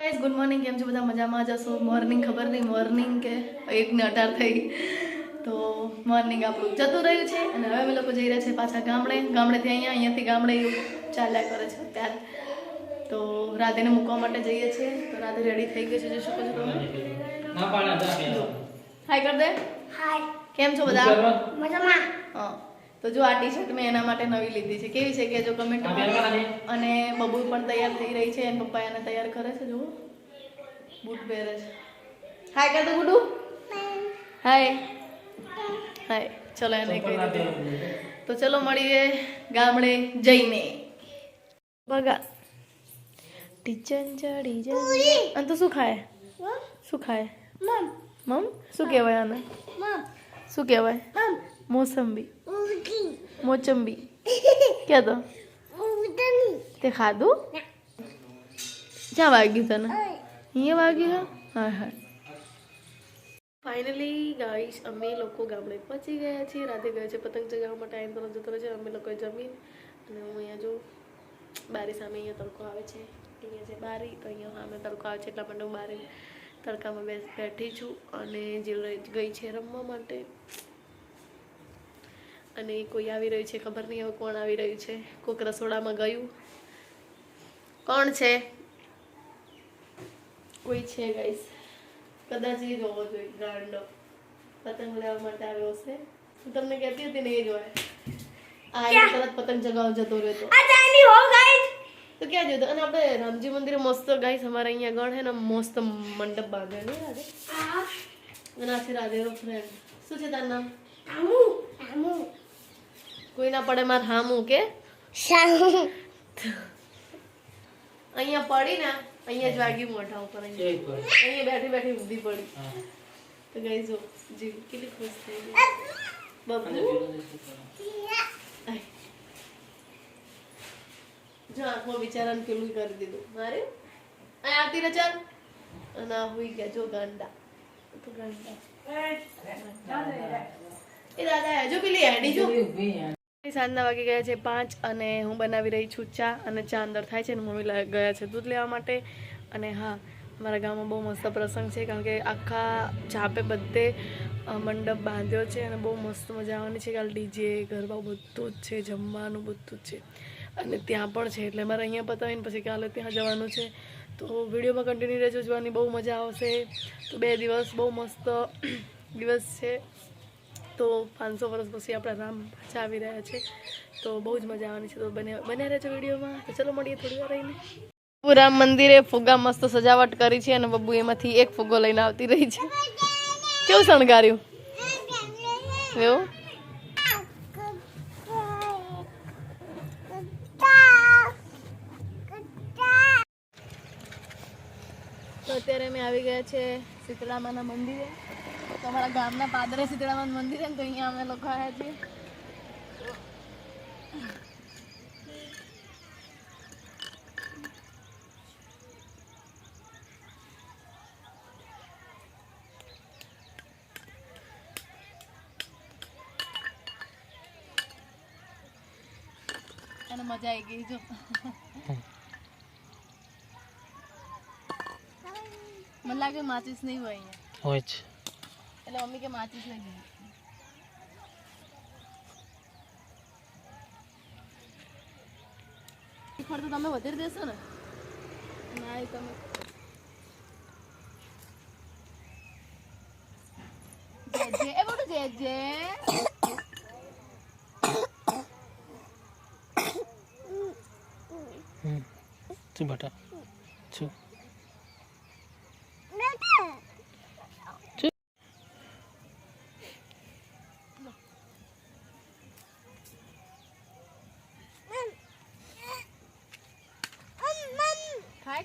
Guys good morning केम छो બધા મજામાં જશો મોર્નિંગ ખબર નહીં મોર્નિંગ કે 1:18 થઈ તો મોર્નિંગ આપણું જતું રહ્યું છે અને હવે અમે લોકો જઈ રહ્યા છે પાછા ગામડેથી અહીંયાથી ગામડે ચાલ્યા કરે છે ત્યારે તો રાધેને મૂકવા માટે જઈએ છીએ તો રાધે રેડી થઈ ગઈ છે જોઈ શકો છો તમે હાય કર દે હાય કેમ છો બધા મજામાં હા તો જો આ ટી-શર્ટ મેં એના માટે નવી લીધી છે કેવી છે કે જો કમેન્ટ અને બબુ પણ તૈયાર થઈ રહી છે અને પપ્પા એને તૈયાર કરે છે જો બૂટ પહેરે છે હાય કર દો ગુડુ હાય હાય ચલો એને કહી દો તો ચલો મળીએ ગામડે જઈને બગા ટીચન ચડી જાય અને તો શું ખાય મમ શું કહેવાય આને શું કહેવાય મોસંબી મોચંબી क्या तो તે ખાધું ક્યાં વાગ્યું તને અહીંયા વાગ્યું હા હા ફાઇનલી ગાઈસ અમે લોકો ગામડે પહોંચી ગયા છીએ રાતે ગયા છે પતંગ ચગાવવા માટે આઈન તરફ જતો રહે છે અમે લોકોએ જમીન અને હું અહીંયા જો બારી સામે અહીંયા તડકો આવે છે અહીંયા છે બારી તો અહીંયા સામે તડકો આવે છે એટલા માટે હું બારી તડકામાં બેઠી છું અને જીલ ગઈ છે રમવા માટે અને કોઈ આવી રહ્યું છે ખબર નહીં હવે કોણ આવી રહ્યું છે કોઈક રસોડામાં ગયું કોણ છે કોઈ છે ગાઈસ કદાચ એ જોવો જોઈએ ગાંડો પતંગ લેવા માટે આવ્યો હશે હું તમને કહેતી હતી ને એ જોવાય આ તરત પતંગ ચગાવવા જતો રહ્યો તો ક્યાં જોતો અને આપણે રામજી મંદિરે મસ્ત ગાઈસ અમારે અહીંયા ગણ હે ને મસ્ત મંડપ બાંધેલો રાધે અને આ છે રાધેનો ફ્રેન્ડ શું છે તારું નામ કોઈ ના પડે માર હામું કે અહીંયા પડી ને અહીંયા જ વાગ્યું મોઢા ઉપર અહીંયા બેઠી બેઠી ઊંધી પડી તો ગઈ જો જીવ કેટલી ખુશ થઈ ગઈ બબુ જો આંખમાં બિચારાને પેલું કરી દીધું મારે અહીં આવતી ને ચાલ અને આ હોઈ ગયા જો ગાંડા તો ગાંડા એ દાદા હજુ પેલી હેડી જો સાંજના વાગી ગયા છે 5 અને હું બનાવી રહી છું ચા અને ચા અંદર થાય છે અને મમ્મી ગયા છે દૂધ લેવા માટે અને હા અમારા ગામમાં બહુ મસ્ત પ્રસંગ છે કારણ કે આખા ચાપે બધે મંડપ બાંધ્યો છે અને બહુ મસ્ત મજા આવવાની છે કાલે ડીજે ગરબા બધું જ છે જમવાનું બધું જ છે અને ત્યાં પણ છે એટલે મારે અહીંયા પતાવીને પછી કાલે ત્યાં જવાનું છે તો વિડીયોમાં કન્ટિન્યુ રહેજો જોવાની બહુ મજા આવશે તો 2 દિવસ બહુ મસ્ત દિવસ છે તો 500 વર્ષ પછી આપણા રામ પાછા આવી રહ્યા છે તો બહુ જ મજા આવવાની છે તો બન્યા રહેજો વિડીયોમાં તો ચલો મળીએ થોડી વાર રહીને રામ મંદિરે ફુગ્ગા મસ્ત સજાવટ કરી છે અને બબ્બુ એમાંથી એક ફુગ્ગો લઈને આવતી રહી છે કેવું શણગાર્યું એવું તો અત્યારે અમે આવી ગયા છે શીતળામાના મંદિરે તો અમારા ગામના પાદરે શીતળામાનું મંદિર છે ને તો અહીંયા અમે લોકો આવ્યા છીએ અને મજા આવી ગઈ જો મને લાગે માચીસ નહીં હોય અહીંયા હોય છે એટલે મમ્મી કે માચીસ લઈ દીધી ખર તો તમે વધારી દેશો ને ના તમે જે એ બોલું જે શું બેટા શું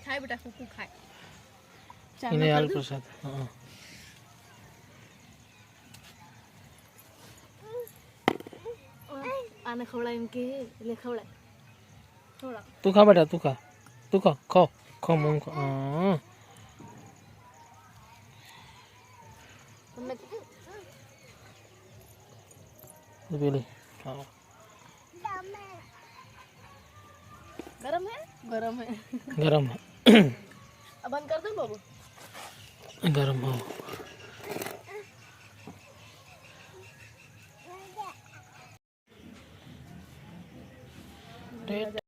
ખાય બેટા કુકુ ખાય એને હાલ પ્રસાદ હા આને ખવડાવીને કે એટલે ખવડાય તું ખા બેટા તું ખા ખો મમ હા પેલી હા गरम है गरम है આ બંધ કર દો બાબુ. ગરમ હો ટેટ